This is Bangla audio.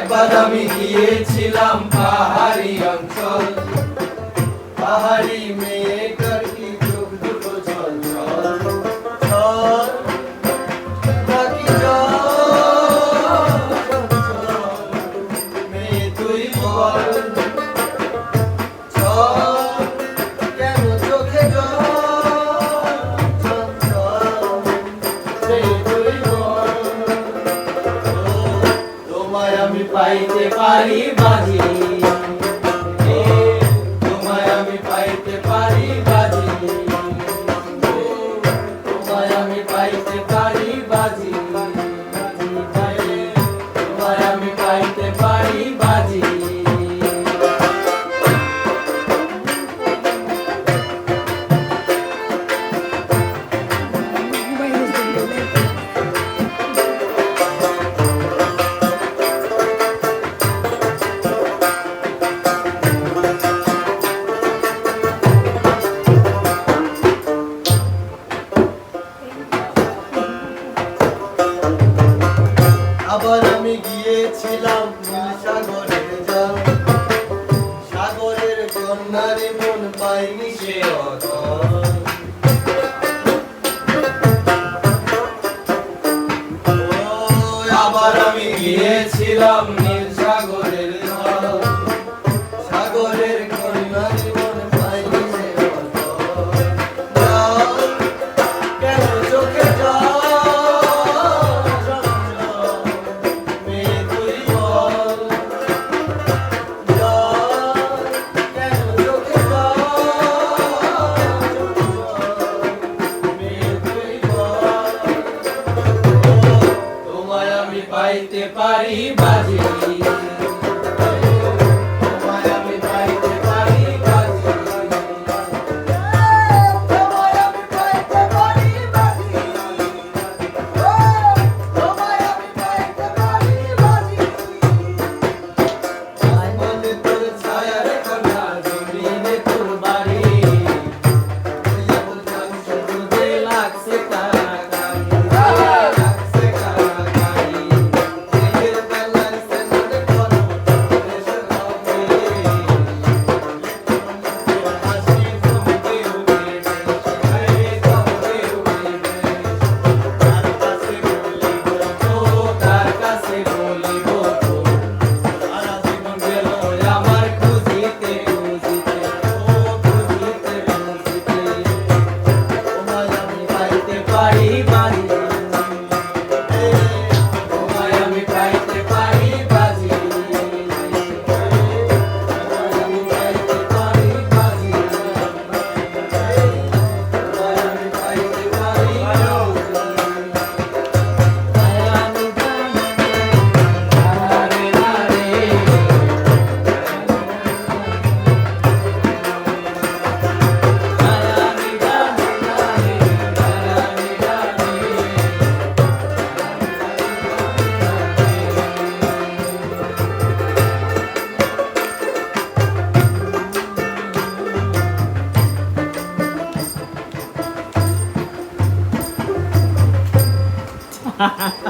একবার আমি গিয়েছিলাম পাহাড়ি অঞ্চল, পাহাড়ি মেয়েটার কি চোখ দুটো ছল ছল ছল, নাকি জল ছল, মেয়ে তুই বল ছল, কেন চোখে জল ছল ছল, মেয়ে তুই বল। তোমায় আমি পাইতে পারি বাজি, তোমায় আমি পাইতে পারি বাজি, তোমায় আমি পাইতে পারি বাজি, তোমায় আমি পাইতে পারি বাজি। আবার আমি গিয়েছিলাম নীল সাগরের জল, সাগরের কন্যারে মন পাইনি সে অতল। আবার আমি গিয়েছিলাম নীল সাগরের জল, সাগরের কন্যারে মন পাইনি সে অতল। জল, কেন চোখে জল পাইতে পারি বাজি, তোমায় আমি পাইতে পারি বাজি, তোমায় আমি পাইতে পারি বাজি, তোমায় আমি পাইতে পারি বাজি। আসমানে তোর ছায়া রেখো না, জমিনে তোর বাড়ি, শুধু লাগছে